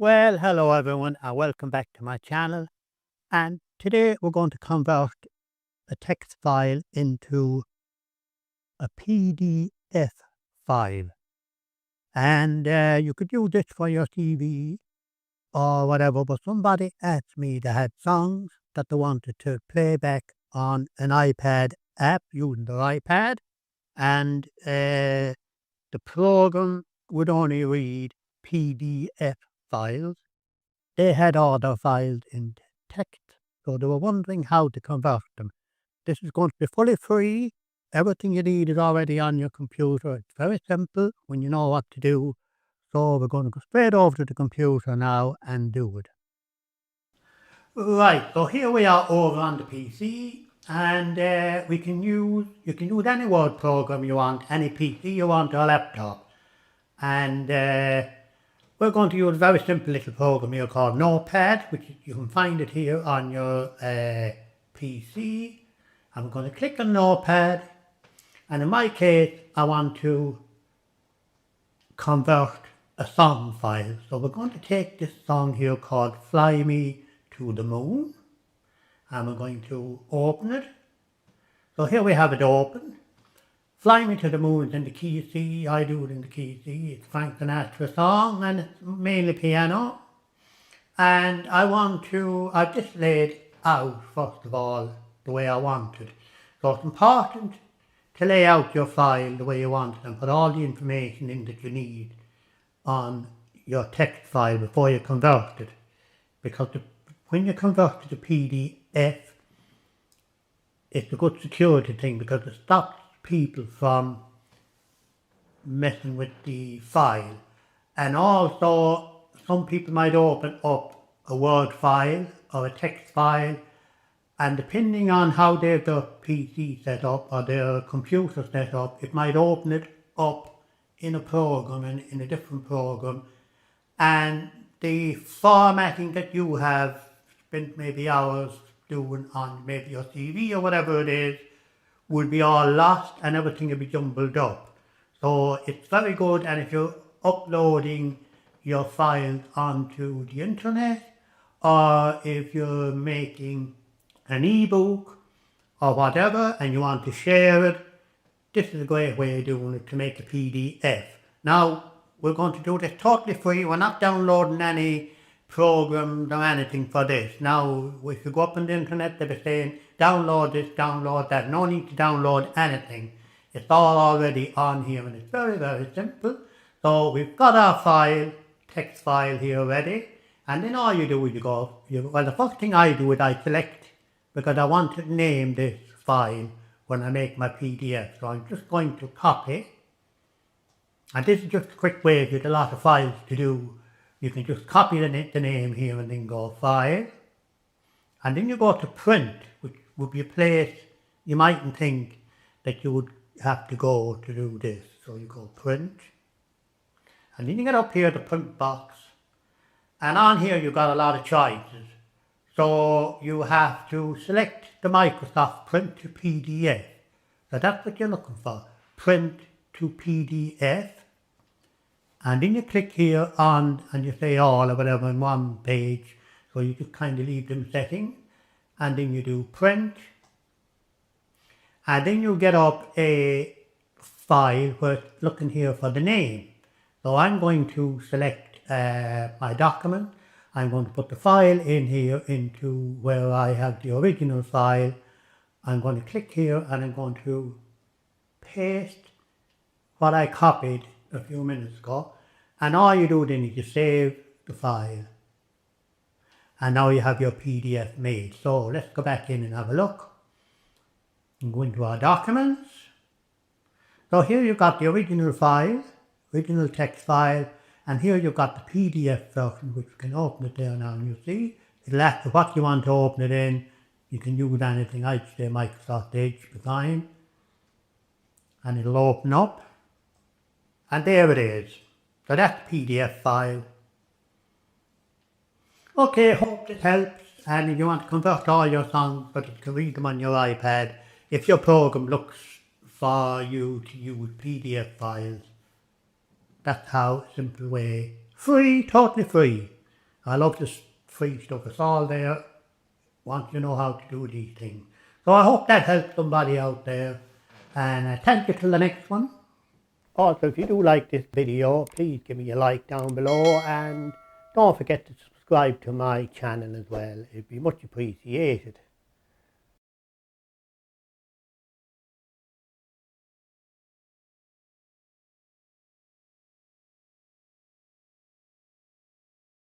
Well, hello everyone, and welcome back to my channel. And today we're going to convert a text file into a PDF file. And you could use this for your TV or whatever, but somebody asked me they had songs that they wanted to play back on an iPad app using their iPad. And the program would only read PDF files. They had all their files in text, so they were wondering how to convert them. This is going to be fully free. Everything you need is already on your computer. It's very simple when you know what to do. So we're going to go straight over to the computer now and do it. Right, so here we are over on the PC, and you can use any Word program you want, any PC you want or laptop. And we're going to use a very simple little program here called Notepad, which you can find it here on your PC. I'm going to click on Notepad, and in my case, I want to convert a song file. So we're going to take this song here called Fly Me to the Moon, and we're going to open it. So here we have it open. Fly Me to the Moon is in the key C. I do it in the key C. It's Frank Sinatra song, and it's mainly piano. And I've just laid out, first of all, the way I want it. So it's important to lay out your file the way you want it and put all the information in that you need on your text file before you convert it. Because when you convert to the PDF, it's a good security thing because it stops people from messing with the file. And also, some people might open up a Word file or a text file, and depending on how they have their PC set up or their computer set up, it might open it up in a program and in a different program, and the formatting that you have spent maybe hours doing on maybe your TV or whatever it is would be all lost and everything will be jumbled up. So it's very good, and if you're uploading your files onto the internet, or if you're making an ebook or whatever and you want to share it, this is a great way of doing it, to make a PDF. Now, we're going to do this totally free. We're not downloading any programs or anything for this. Now, if you go up on the internet, they'll be saying, download this, download that. No need to download anything. It's all already on here, and it's very, very simple. So we've got our file, text file here ready. And then all you do is well, the first thing I do is I select, because I want to name this file when I make my PDF. So I'm just going to copy. And this is just a quick way, if you have a lot of files to do. You can just copy the name here and then go File. And then you go to Print, which would be a place you mightn't think that you would have to go to do this. So you go Print. And then you get up here, the print box. And on here you've got a lot of choices. So you have to select the Microsoft Print to PDF. So that's what you're looking for, Print to PDF. And then you click here on, and you say all or whatever in one page. So you just kind of leave them settings. And then you do print. And then you get up a file where it's looking here for the name. So I'm going to select my document. I'm going to put the file in here into where I have the original file. I'm going to click here and I'm going to paste what I copied a few minutes ago, and all you do then is you save the file, and now you have your PDF made. So let's go back in and have a look and go into our documents. So here you've got the original file, original text file, and here you've got the PDF version, which you can open it there now, and you see it'll ask you what you want to open it in. You can use anything. I'd say Microsoft Edge to be fine, and it'll open up. And there it is. So that's the PDF file. Okay, hope this helps. And if you want to convert all your songs, but you can read them on your iPad, if your program looks for you to use PDF files, that's how simple way. Free, totally free. I love this free stuff. It's all there once you know how to do these things. So I hope that helps somebody out there. And thank you till the next one. Also, if you do like this video, please give me a like down below. And don't forget to subscribe to my channel as well. It'd be much appreciated.